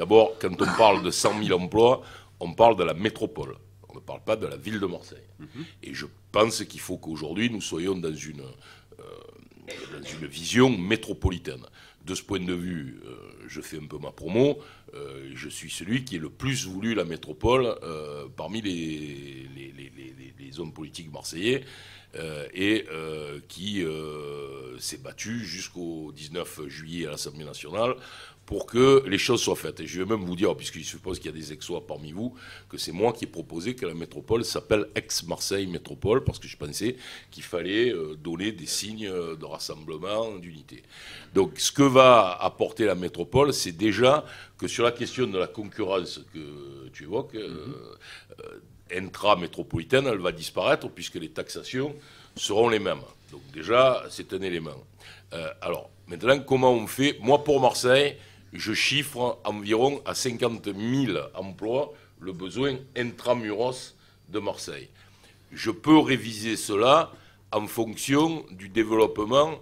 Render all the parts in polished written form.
D'abord, quand on parle de 100 000 emplois, on parle de la métropole. On ne parle pas de la ville de Marseille. Et je pense qu'il faut qu'aujourd'hui, nous soyons dans une vision métropolitaine. De ce point de vue, je fais un peu ma promo, je suis celui qui est le plus voulu la métropole parmi les hommes politiques marseillais et qui s'est battu jusqu'au 19 juillet à l'Assemblée nationale pour que les choses soient faites. Et je vais même vous dire, puisque je suppose qu'il y a des ex-ois parmi vous, que c'est moi qui ai proposé que la métropole s'appelle ex-Marseille Métropole, parce que je pensais qu'il fallait donner des signes de rassemblement, d'unité. Donc ce que va apporter la métropole, c'est déjà que sur la question de la concurrence que tu évoques, intra-métropolitaine, elle va disparaître, puisque les taxations seront les mêmes. Donc déjà, c'est un élément. Alors, maintenant, comment on fait? Moi, pour Marseille, je chiffre environ à 50 000 emplois le besoin intramuros de Marseille. Je peux réviser cela en fonction du développement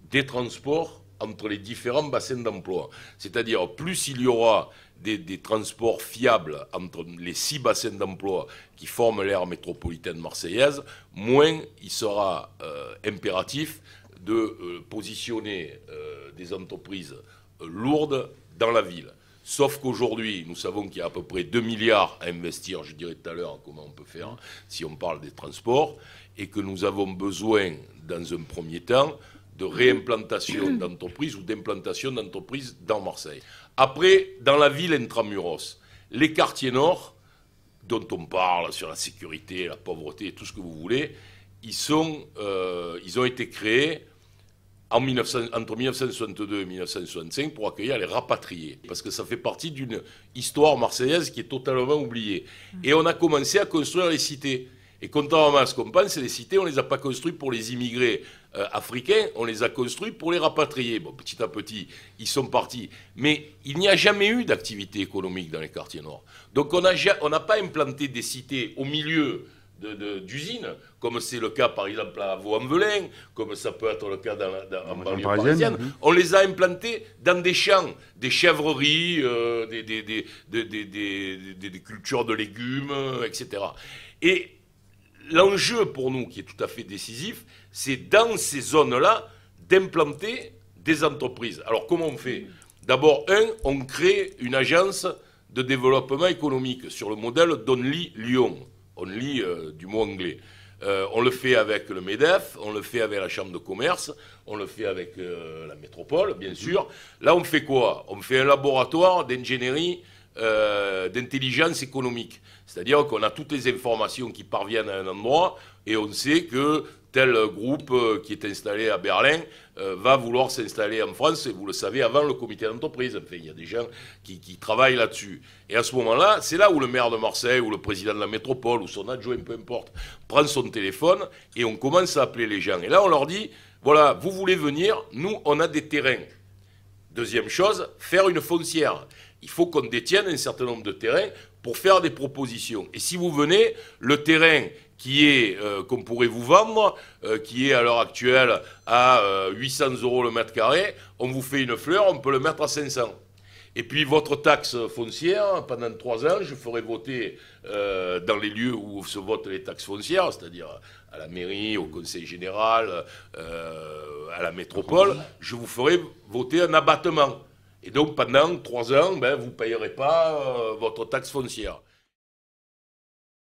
des transports entre les différents bassins d'emploi. C'est-à-dire, plus il y aura des transports fiables entre les 6 bassins d'emploi qui forment l'aire métropolitaine marseillaise, moins il sera impératif de positionner des entreprises lourdes dans la ville. Sauf qu'aujourd'hui, nous savons qu'il y a à peu près 2 milliards à investir, je dirais tout à l'heure comment on peut faire si on parle des transports, et que nous avons besoin, dans un premier temps, de réimplantation d'entreprises ou d'implantation d'entreprises dans Marseille. Après, dans la ville intramuros, les quartiers nord, dont on parle sur la sécurité, la pauvreté, tout ce que vous voulez, ils ont été créés entre 1962 et 1965 pour accueillir les rapatriés. Parce que ça fait partie d'une histoire marseillaise qui est totalement oubliée. Et on a commencé à construire les cités. Et contrairement à ce qu'on pense, les cités, on ne les a pas construites pour les immigrés africains, on les a construites pour les rapatriés. Bon, petit à petit, ils sont partis. Mais il n'y a jamais eu d'activité économique dans les quartiers nord. Donc on n'a pas implanté des cités au milieu d'usines, comme c'est le cas par exemple à Vaux-en-Velin, comme ça peut être le cas en banlieue parisienne. On les a implantés dans des champs, des chèvreries, des cultures de légumes, etc. Et l'enjeu pour nous, qui est tout à fait décisif, c'est dans ces zones-là d'implanter des entreprises. Alors comment on fait? D'abord, on crée une agence de développement économique sur le modèle d'Only Lyon. Only du mot anglais. On le fait avec le MEDEF, on le fait avec la Chambre de commerce, on le fait avec la métropole, bien sûr. Là, on fait quoi? On fait un laboratoire d'ingénierie, d'intelligence économique. C'est-à-dire qu'on a toutes les informations qui parviennent à un endroit et on sait que tel groupe qui est installé à Berlin va vouloir s'installer en France, et vous le savez, avant le comité d'entreprise. Enfin, il y a des gens qui travaillent là-dessus. Et à ce moment-là, c'est là où le maire de Marseille, ou le président de la métropole, ou son adjoint, peu importe, prend son téléphone et on commence à appeler les gens. Et là, on leur dit, voilà, vous voulez venir, nous, on a des terrains. Deuxième chose, faire une foncière. Il faut qu'on détienne un certain nombre de terrains pour faire des propositions. Et si vous venez, le terrain qu'on pourrait vous vendre, qui est à l'heure actuelle à 800 € le mètre carré, on vous fait une fleur, on peut le mettre à 500. Et puis votre taxe foncière, pendant 3 ans, je ferai voter dans les lieux où se votent les taxes foncières, c'est-à-dire à la mairie, au conseil général, à la métropole, je vous ferai voter un abattement. Et donc pendant 3 ans, vous ne payerez pas votre taxe foncière.